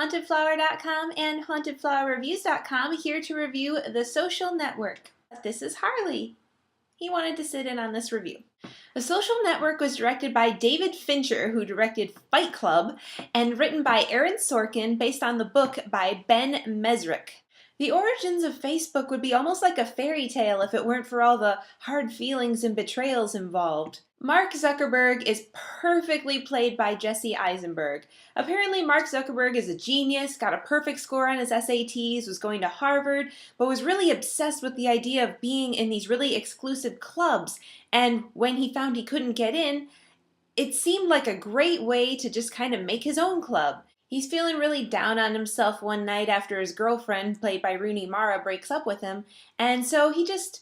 HauntedFlower.com and HauntedFlowerReviews.com here to review The Social Network. This is Harley. He wanted to sit in on this review. The Social Network was directed by David Fincher, who directed Fight Club, and written by Aaron Sorkin based on the book by Ben Mesrich. The origins of Facebook would be almost like a fairy tale if it weren't for all the hard feelings and betrayals involved. Mark Zuckerberg is perfectly played by Jesse Eisenberg. Apparently Mark Zuckerberg is a genius, got a perfect score on his SATs, was going to Harvard, but was really obsessed with the idea of being in these really exclusive clubs. And when he found he couldn't get in, it seemed like a great way to just kind of make his own club. He's feeling really down on himself one night after his girlfriend, played by Rooney Mara, breaks up with him, and so he just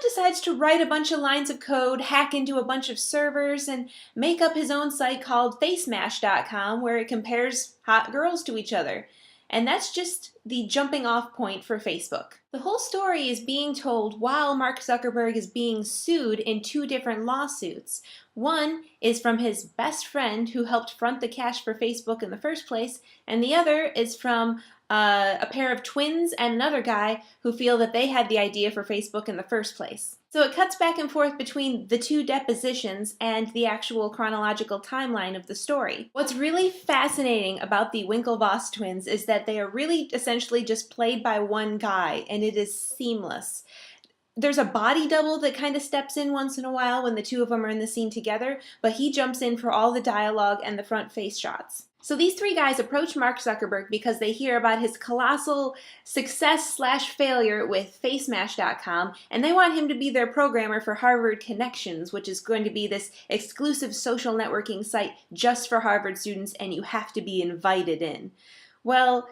decides to write a bunch of lines of code, hack into a bunch of servers, and make up his own site called Facemash.com where it compares hot girls to each other. And that's just the jumping off point for Facebook. The whole story is being told while Mark Zuckerberg is being sued in two different lawsuits. One is from his best friend who helped front the cash for Facebook in the first place, and the other is from a pair of twins and another guy who feel that they had the idea for Facebook in the first place. So it cuts back and forth between the two depositions and the actual chronological timeline of the story. What's really fascinating about the Winklevoss twins is that they are really essentially just played by one guy, and it is seamless. There's a body double that kind of steps in once in a while when the two of them are in the scene together, but he jumps in for all the dialogue and the front face shots. So these three guys approach Mark Zuckerberg because they hear about his colossal success/failure with Facemash.com, and they want him to be their programmer for Harvard Connections, which is going to be this exclusive social networking site just for Harvard students, and you have to be invited in. Well,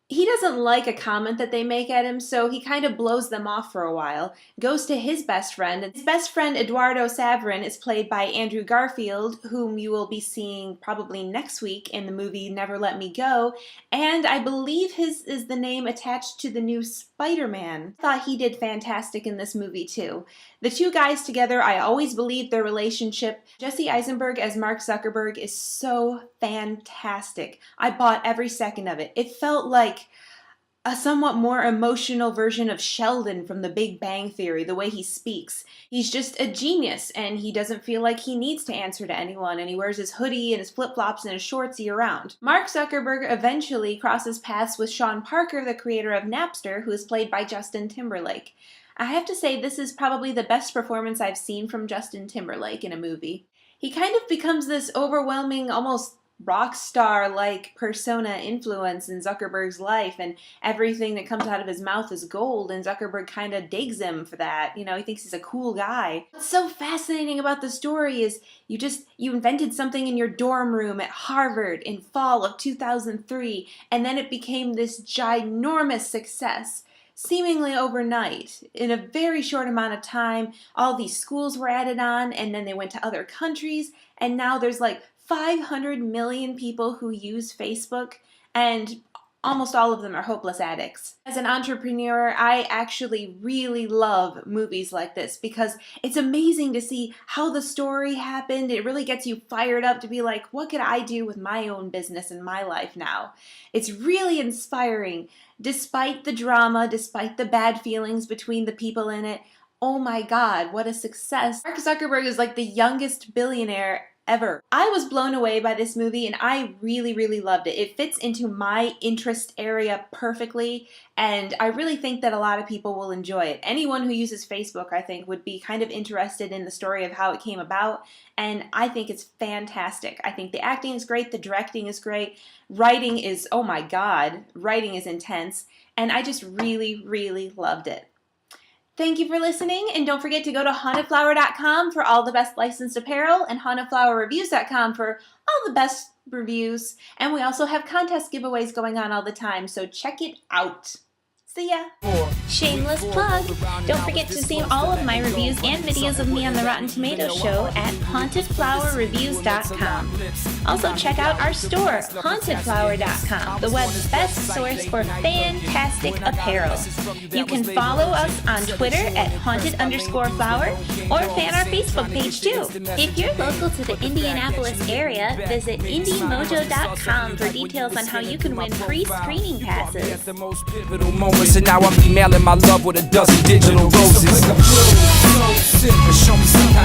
he doesn't like a comment that they make at him, so he kind of blows them off for a while, goes to his best friend. His best friend, Eduardo Saverin, is played by Andrew Garfield, whom you will be seeing probably next week in the movie Never Let Me Go, and I believe his is the name attached to the new Spider-Man. I thought he did fantastic in this movie too. The two guys together, I always believed their relationship. Jesse Eisenberg as Mark Zuckerberg is so fantastic. I bought every second of it. It felt like a somewhat more emotional version of Sheldon from The Big Bang Theory, the way he speaks. He's just a genius, and he doesn't feel like he needs to answer to anyone, and he wears his hoodie and his flip-flops and his shorts year-round. Mark Zuckerberg eventually crosses paths with Sean Parker, the creator of Napster, who is played by Justin Timberlake. I have to say this is probably the best performance I've seen from Justin Timberlake in a movie. He kind of becomes this overwhelming, almost rock star-like persona influence in Zuckerberg's life, and everything that comes out of his mouth is gold, and Zuckerberg kind of digs him for that. You know, he thinks he's a cool guy. What's so fascinating about the story is you invented something in your dorm room at Harvard in fall of 2003, and then it became this ginormous success. Seemingly overnight, in a very short amount of time, all these schools were added on, and then they went to other countries, and now there's like 500 million people who use Facebook, and almost all of them are hopeless addicts. As an entrepreneur, I actually really love movies like this because it's amazing to see how the story happened. It really gets you fired up to be like, what could I do with my own business in my life now? It's really inspiring. Despite the drama, despite the bad feelings between the people in it, oh my God, what a success. Mark Zuckerberg is like the youngest billionaire ever. I was blown away by this movie, and I really, really loved it. It fits into my interest area perfectly, and I really think that a lot of people will enjoy it. Anyone who uses Facebook, I think, would be kind of interested in the story of how it came about, and I think it's fantastic. I think the acting is great, the directing is great, writing is, oh my God, writing is intense, and I just really, really loved it. Thank you for listening, and don't forget to go to HauntedFlower.com for all the best licensed apparel, and HauntedFlowerReviews.com for all the best reviews. And we also have contest giveaways going on all the time, so check it out. See ya! Shameless plug! Don't forget to see all of my reviews and videos of me on the Rotten Tomatoes show at hauntedflowerreviews.com. Also check out our store, hauntedflower.com, the web's best source for fantastic apparel. You can follow us on Twitter at haunted_flower or fan our Facebook page too. If you're local to the Indianapolis area, visit indiemojo.com for details on how you can win free screening passes. The most pivotal moments, and now I'm emailing my love with a dozen digital roses. Show me something.